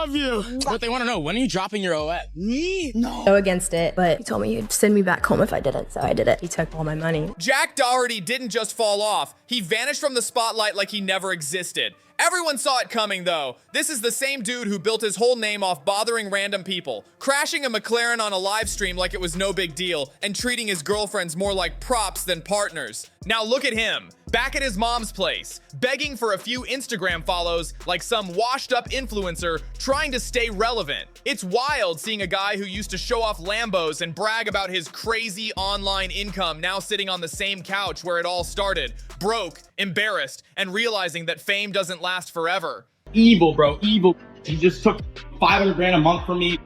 love you. But they want to know, when are you dropping your OS? Me? No. Go against it, but he told me he'd send me back home if I didn't, so I did it. He took all my money. Jack Doherty didn't just fall off. He vanished from the spotlight like he never existed. Everyone saw it coming though. This is the same dude who built his whole name off bothering random people, crashing a McLaren on a live stream like it was no big deal, and treating his girlfriends more like props than partners. Now look at him, back at his mom's place, begging for a few Instagram follows like some washed up influencer trying to stay relevant. It's wild seeing a guy who used to show off Lambos and brag about his crazy online income now sitting on the same couch where it all started, broke, embarrassed, and realizing that fame doesn't last forever. Evil, bro, evil. He just took 500 grand a month from me.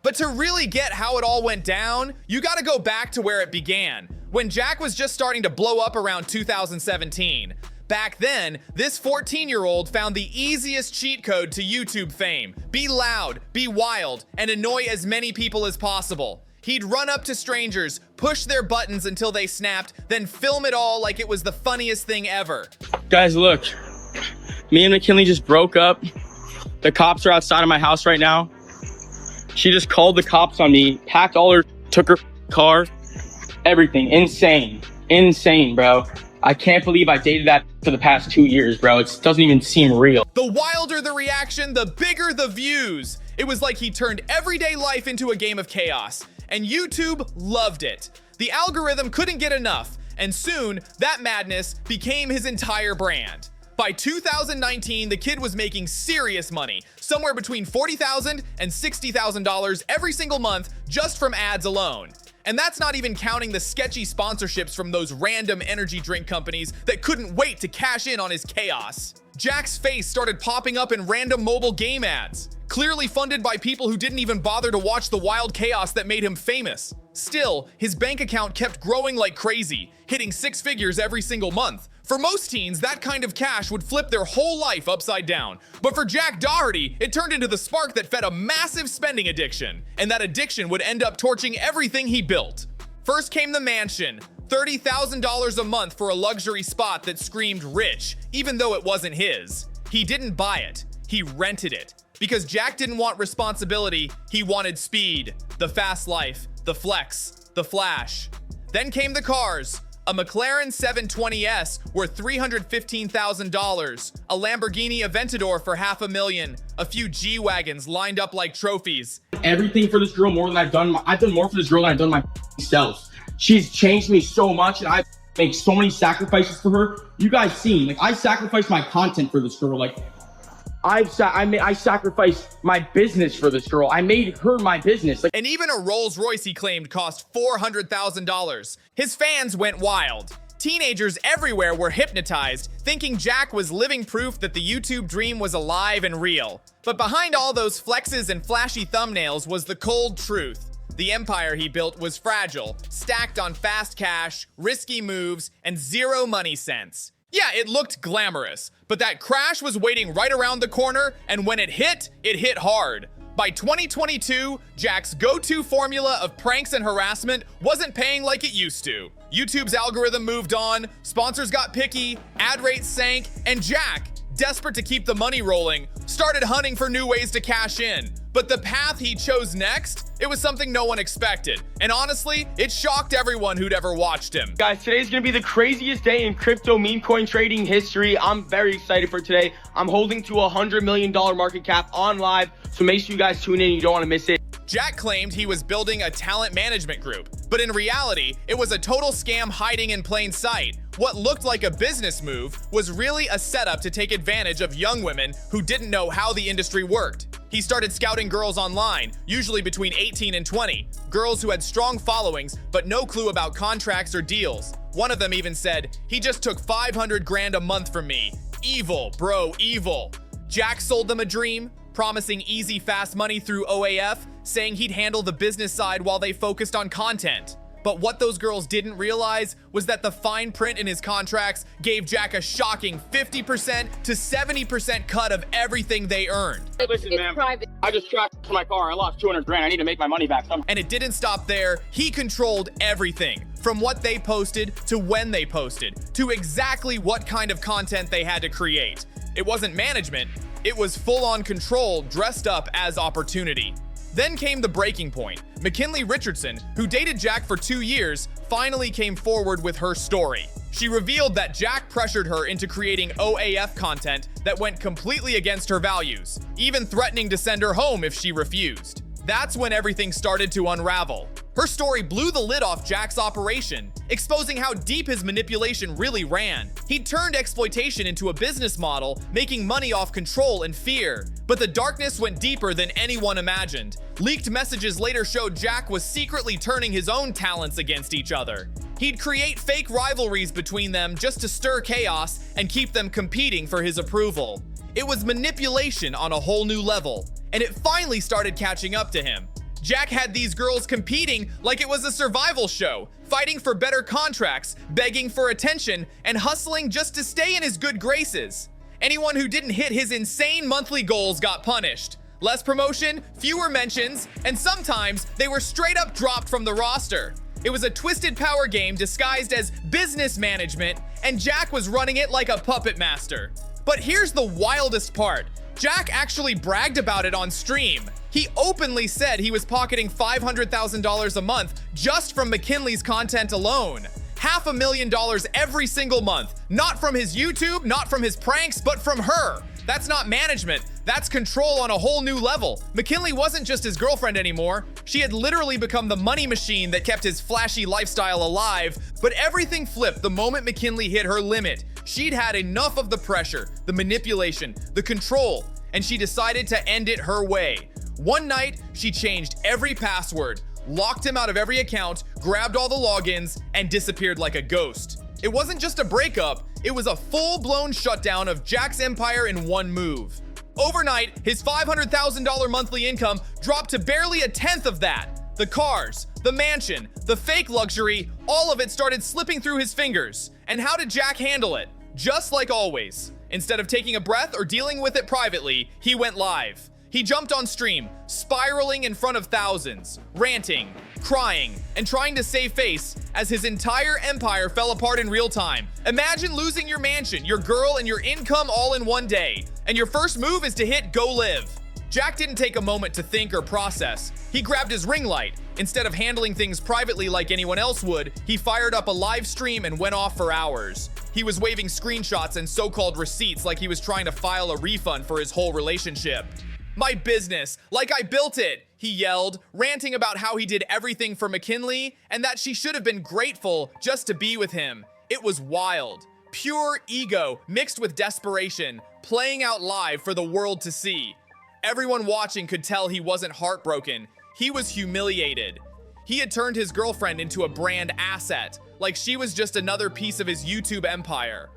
But to really get how it all went down, you gotta go back to where it began, when Jack was just starting to blow up around 2017. Back then, this 14-year-old found the easiest cheat code to YouTube fame. Be loud, be wild, and annoy as many people as possible. He'd run up to strangers, push their buttons until they snapped, then film it all like it was the funniest thing ever. Guys, look. Me and McKinley just broke up. The cops are outside of my house right now. She just called the cops on me, packed all her, took her car, everything. Insane. Insane, bro. I can't believe I dated that for the past 2 years, bro. It doesn't even seem real. The wilder the reaction, the bigger the views. It was like he turned everyday life into a game of chaos. And YouTube loved it. The algorithm couldn't get enough, and soon that madness became his entire brand. By 2019, the kid was making serious money, somewhere between $40,000 and $60,000 every single month just from ads alone. And that's not even counting the sketchy sponsorships from those random energy drink companies that couldn't wait to cash in on his chaos. Jack's face started popping up in random mobile game ads, clearly funded by people who didn't even bother to watch the wild chaos that made him famous. Still, his bank account kept growing like crazy, hitting 6 figures every single month. For most teens, that kind of cash would flip their whole life upside down. But for Jack Doherty, it turned into the spark that fed a massive spending addiction, and that addiction would end up torching everything he built. First came the mansion, $30,000 a month for a luxury spot that screamed rich, even though it wasn't his. He didn't buy it, he rented it. Because Jack didn't want responsibility, he wanted speed, the fast life, the flex, the flash. Then came the cars. A McLaren 720S worth $315,000, a Lamborghini Aventador for $500,000, a few G-Wagons lined up like trophies. Everything for this girl more than I've done. I've done more for this girl than I've done myself. She's changed me so much, and I make so many sacrifices for her. You guys seen, like, I sacrificed my content for this girl. Like, I sacrificed my business for this girl. I made her my business. Like, and even a Rolls Royce he claimed cost $400,000. His fans went wild. Teenagers everywhere were hypnotized, thinking Jack was living proof that the YouTube dream was alive and real. But behind all those flexes and flashy thumbnails was the cold truth. The empire he built was fragile, stacked on fast cash, risky moves, and zero money sense. Yeah, it looked glamorous, but that crash was waiting right around the corner, and when it hit hard. By 2022, Jack's go-to formula of pranks and harassment wasn't paying like it used to. YouTube's algorithm moved on, sponsors got picky, ad rates sank, and Jack, desperate to keep the money rolling, started hunting for new ways to cash in. But the path he chose next, it was something no one expected. And honestly, it shocked everyone who'd ever watched him. guys, today's gonna be the craziest day in crypto meme coin trading history. I'm very excited for today. I'm holding to a $100 million market cap on live, so make sure you guys tune in. You don't want to miss it. Jack claimed he was building a talent management group, but in reality, it was a total scam hiding in plain sight. What looked like a business move was really a setup to take advantage of young women who didn't know how the industry worked. He started scouting girls online, usually between 18 and 20, girls who had strong followings but no clue about contracts or deals. One of them even said, "He just took 500 grand a month from me. Evil, bro, evil." Jack sold them a dream, promising easy, fast money through OAF, saying he'd handle the business side while they focused on content. But what those girls didn't realize was that the fine print in his contracts gave Jack a shocking 50% to 70% cut of everything they earned. Hey, listen, man, I just crashed my car. I lost 200 grand. I need to make my money back somehow. And it didn't stop there. He controlled everything, from what they posted to when they posted, to exactly what kind of content they had to create. It wasn't management, It was full-on control dressed up as opportunity. Then came the breaking point. McKinley Richardson, who dated Jack for 2 years, finally came forward with her story. She revealed that Jack pressured her into creating OAF content that went completely against her values, even threatening to send her home if she refused. That's when everything started to unravel. Her story blew the lid off Jack's operation, exposing how deep his manipulation really ran. He'd turned exploitation into a business model, making money off control and fear. But the darkness went deeper than anyone imagined. Leaked messages later showed Jack was secretly turning his own talents against each other. He'd create fake rivalries between them just to stir chaos and keep them competing for his approval. It was manipulation on a whole new level, and it finally started catching up to him. Jack had these girls competing like it was a survival show, fighting for better contracts, begging for attention, and hustling just to stay in his good graces. Anyone who didn't hit his insane monthly goals got punished. Less promotion, fewer mentions, and sometimes they were straight up dropped from the roster. It was a twisted power game disguised as business management, and Jack was running it like a puppet master. But here's the wildest part. Jack actually bragged about it on stream. He openly said he was pocketing $500,000 a month just from McKinley's content alone. $500,000 every single month. Not from his YouTube, not from his pranks, but from her. That's not management. That's control on a whole new level. McKinley wasn't just his girlfriend anymore. She had literally become the money machine that kept his flashy lifestyle alive. But everything flipped the moment McKinley hit her limit. She'd had enough of the pressure, the manipulation, the control, and she decided to end it her way. One night, she changed every password, locked him out of every account, grabbed all the logins, and disappeared like a ghost. It wasn't just a breakup, it was a full-blown shutdown of Jack's empire in one move. Overnight, his $500,000 monthly income dropped to barely a tenth of that. The cars, the mansion, the fake luxury, all of it started slipping through his fingers. And how did Jack handle it? Just like always. Instead of taking a breath or dealing with it privately, he went live. He jumped on stream, spiraling in front of thousands, ranting, crying, and trying to save face as his entire empire fell apart in real time. Imagine losing your mansion, your girl, and your income all in one day, and your first move is to hit go live. Jack didn't take a moment to think or process. He grabbed his ring light. Instead of handling things privately like anyone else would, he fired up a live stream and went off for hours. He was waving screenshots and so-called receipts like he was trying to file a refund for his whole relationship. "My business, like I built it," he yelled, ranting about how he did everything for McKinley and that she should have been grateful just to be with him. It was wild. Pure ego mixed with desperation, playing out live for the world to see. Everyone watching could tell he wasn't heartbroken. He was humiliated. He had turned his girlfriend into a brand asset, like she was just another piece of his YouTube empire.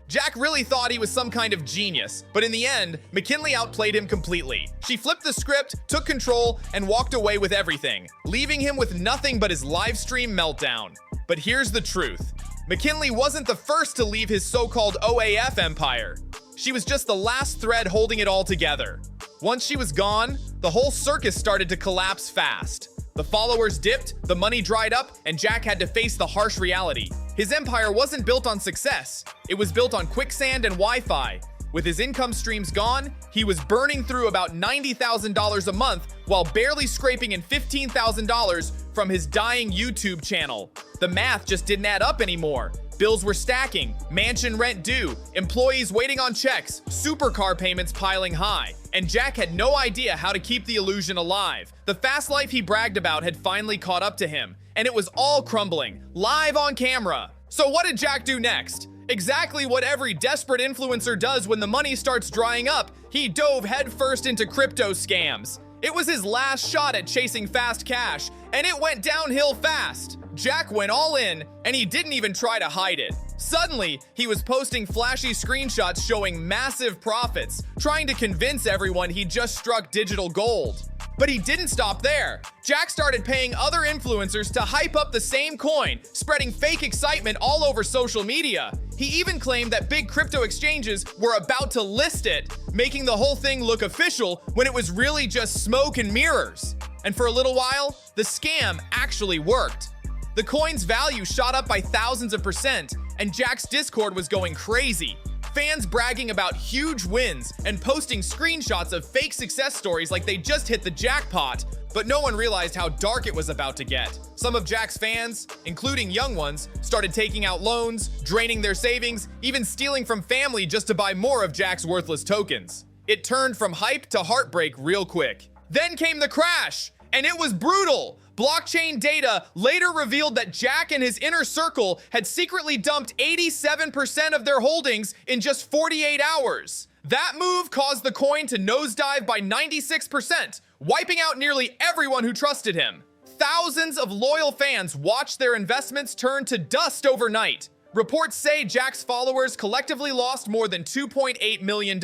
Jack really thought he was some kind of genius, but in the end, McKinley outplayed him completely. She flipped the script, took control, and walked away with everything, leaving him with nothing but his live stream meltdown. But here's the truth. McKinley wasn't the first to leave his so-called OAF empire. She was just the last thread holding it all together. Once she was gone, the whole circus started to collapse fast. The followers dipped, the money dried up, and Jack had to face the harsh reality. His empire wasn't built on success. It was built on quicksand and Wi-Fi. With his income streams gone, he was burning through about $90,000 a month while barely scraping in $15,000 from his dying YouTube channel. The math just didn't add up anymore. Bills were stacking, mansion rent due, employees waiting on checks, supercar payments piling high, and Jack had no idea how to keep the illusion alive. The fast life he bragged about had finally caught up to him, and it was all crumbling, live on camera. So what did Jack do next? Exactly what every desperate influencer does when the money starts drying up. He dove headfirst into crypto scams. It was his last shot at chasing fast cash, and it went downhill fast. Jack went all in, and he didn't even try to hide it. Suddenly, he was posting flashy screenshots showing massive profits, trying to convince everyone he just struck digital gold. But he didn't stop there. Jack started paying other influencers to hype up the same coin, spreading fake excitement all over social media. He even claimed that big crypto exchanges were about to list it, making the whole thing look official when it was really just smoke and mirrors. And for a little while, the scam actually worked. The coin's value shot up by thousands of %, and Jack's Discord was going crazy. fans bragging about huge wins and posting screenshots of fake success stories like they just hit the jackpot, but no one realized how dark it was about to get. Some of Jack's fans, including young ones, started taking out loans, draining their savings, even stealing from family just to buy more of Jack's worthless tokens. It turned from hype to heartbreak real quick. Then came the crash, and it was brutal. Blockchain data later revealed that Jack and his inner circle had secretly dumped 87% of their holdings in just 48 hours. That move caused the coin to nosedive by 96%, wiping out nearly everyone who trusted him. Thousands of loyal fans watched their investments turn to dust overnight. Reports say Jack's followers collectively lost more than $2.8 million,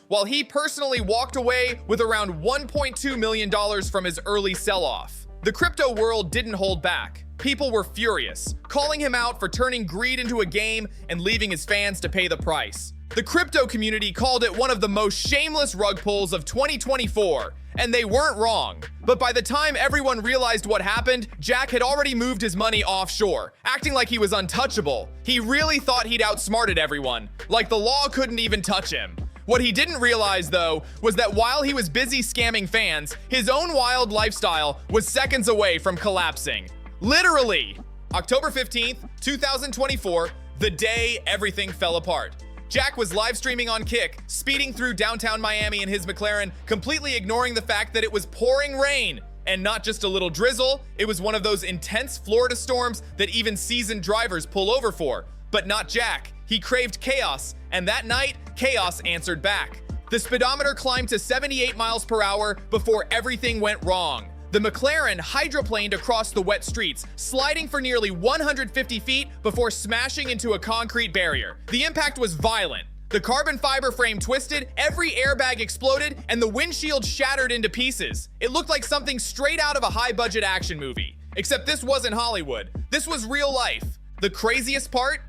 while he personally walked away with around $1.2 million from his early sell-off. The crypto world didn't hold back. People were furious, calling him out for turning greed into a game and leaving his fans to pay the price. The crypto community called it one of the most shameless rug pulls of 2024, and they weren't wrong. But by the time everyone realized what happened, Jack had already moved his money offshore, acting like he was untouchable. He really thought he'd outsmarted everyone, like the law couldn't even touch him. What he didn't realize, though, was that while he was busy scamming fans, his own wild lifestyle was seconds away from collapsing. Literally! October 15th, 2024, the day everything fell apart. Jack was live streaming on Kick, speeding through downtown Miami in his McLaren, completely ignoring the fact that it was pouring rain. And not just a little drizzle, it was one of those intense Florida storms that even seasoned drivers pull over for. But not Jack. He craved chaos, and that night, chaos answered back. The speedometer climbed to 78 miles per hour before everything went wrong. The McLaren hydroplaned across the wet streets, sliding for nearly 150 feet before smashing into a concrete barrier. The impact was violent. The carbon fiber frame twisted, every airbag exploded, and the windshield shattered into pieces. It looked like something straight out of a high-budget action movie. Except this wasn't Hollywood. This was real life. The craziest part?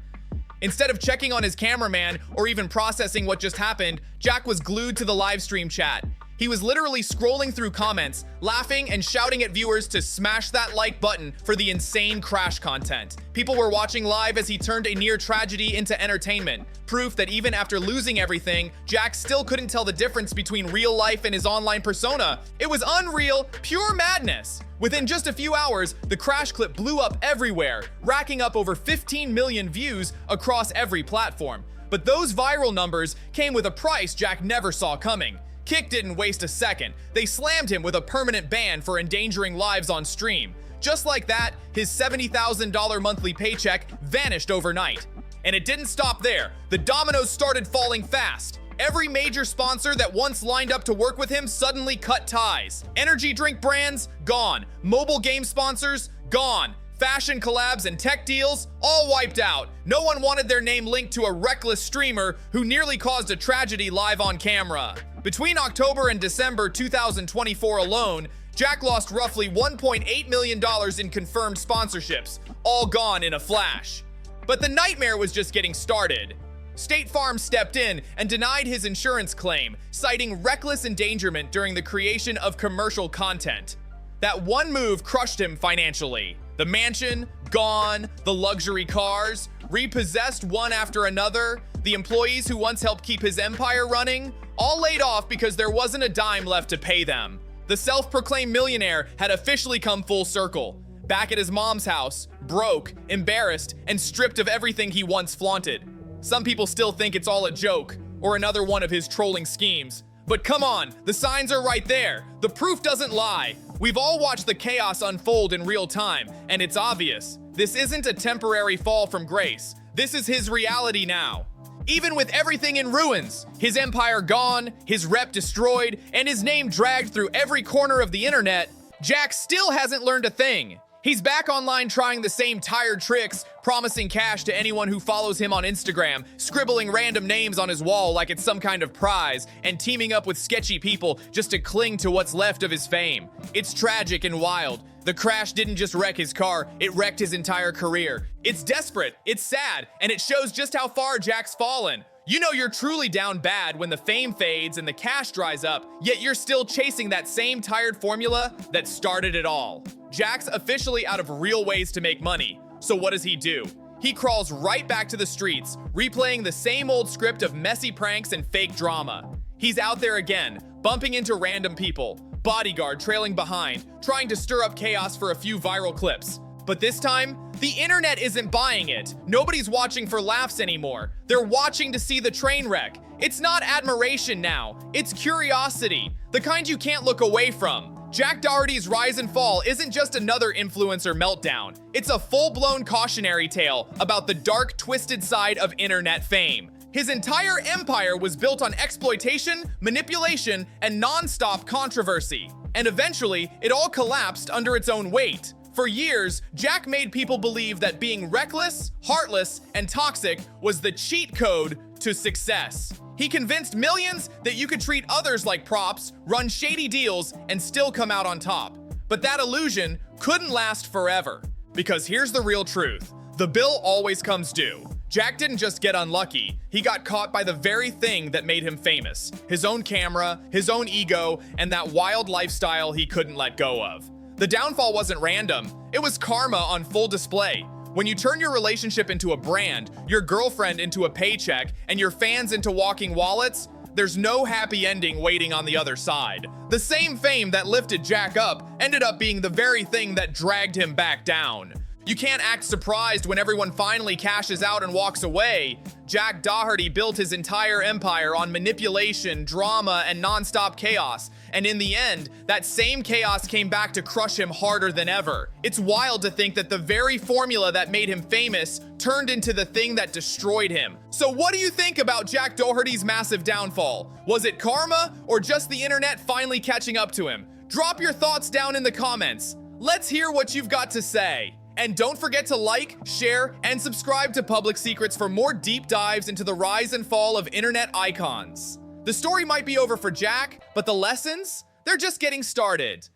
Instead of checking on his cameraman or even processing what just happened, Jack was glued to the live stream chat. He was literally scrolling through comments, laughing and shouting at viewers to smash that like button for the insane crash content. People were watching live as he turned a near tragedy into entertainment. Proof that even after losing everything, Jack still couldn't tell the difference between real life and his online persona. It was unreal, pure madness. Within just a few hours, the crash clip blew up everywhere, racking up over 15 million views across every platform. But those viral numbers came with a price Jack never saw coming. Kick didn't waste a second. They slammed him with a permanent ban for endangering lives on stream. Just like that, his $70,000 monthly paycheck vanished overnight. And it didn't stop there. The dominoes started falling fast. Every major sponsor that once lined up to work with him suddenly cut ties. Energy drink brands, gone. Mobile game sponsors, gone. Fashion collabs and tech deals, all wiped out. No one wanted their name linked to a reckless streamer who nearly caused a tragedy live on camera. Between October and December 2024 alone, Jack lost roughly $1.8 million in confirmed sponsorships, all gone in a flash. But the nightmare was just getting started. State Farm stepped in and denied his insurance claim, citing reckless endangerment during the creation of commercial content. That one move crushed him financially. The mansion, gone. The luxury cars, repossessed one after another. The employees who once helped keep his empire running, all laid off because there wasn't a dime left to pay them. The self-proclaimed millionaire had officially come full circle. Back at his mom's house, broke, embarrassed, and stripped of everything he once flaunted. Some people still think it's all a joke, or another one of his trolling schemes. But come on, the signs are right there. The proof doesn't lie. We've all watched the chaos unfold in real time, and it's obvious. This isn't a temporary fall from grace. This is his reality now. Even with everything in ruins, his empire gone, his rep destroyed, and his name dragged through every corner of the internet, Jack still hasn't learned a thing. He's back online trying the same tired tricks, promising cash to anyone who follows him on Instagram, scribbling random names on his wall like it's some kind of prize, and teaming up with sketchy people just to cling to what's left of his fame. It's tragic and wild. The crash didn't just wreck his car, it wrecked his entire career. It's desperate, it's sad, and it shows just how far Jack's fallen. You know you're truly down bad when the fame fades and the cash dries up, yet you're still chasing that same tired formula that started it all. Jack's officially out of real ways to make money, so what does he do? he crawls right back to the streets, replaying the same old script of messy pranks and fake drama. He's out there again, bumping into random people, bodyguard trailing behind, trying to stir up chaos for a few viral clips. But this time, the internet isn't buying it. Nobody's watching for laughs anymore. They're watching to see the train wreck. It's not admiration now, it's curiosity, the kind you can't look away from. Jack Doherty's rise and fall isn't just another influencer meltdown. It's a full-blown cautionary tale about the dark, twisted side of internet fame. His entire empire was built on exploitation, manipulation, and non-stop controversy. And eventually, it all collapsed under its own weight. For years, Jack made people believe that being reckless, heartless, and toxic was the cheat code to success. He convinced millions that you could treat others like props, run shady deals, and still come out on top. But that illusion couldn't last forever. Because here's the real truth. The bill always comes due. Jack didn't just get unlucky, he got caught by the very thing that made him famous. His own camera, his own ego, and that wild lifestyle he couldn't let go of. The downfall wasn't random, it was karma on full display. When you turn your relationship into a brand, your girlfriend into a paycheck, and your fans into walking wallets, there's no happy ending waiting on the other side. The same fame that lifted Jack up ended up being the very thing that dragged him back down. You can't act surprised when everyone finally cashes out and walks away. Jack Doherty built his entire empire on manipulation, drama, and non-stop chaos. And in the end, that same chaos came back to crush him harder than ever. It's wild to think that the very formula that made him famous turned into the thing that destroyed him. So what do you think about Jack Doherty's massive downfall? Was it karma or just the internet finally catching up to him? Drop your thoughts down in the comments. Let's hear what you've got to say. And don't forget to like, share, and subscribe to Public Secrets for more deep dives into the rise and fall of internet icons. The story might be over for Jack, but the lessons? They're just getting started.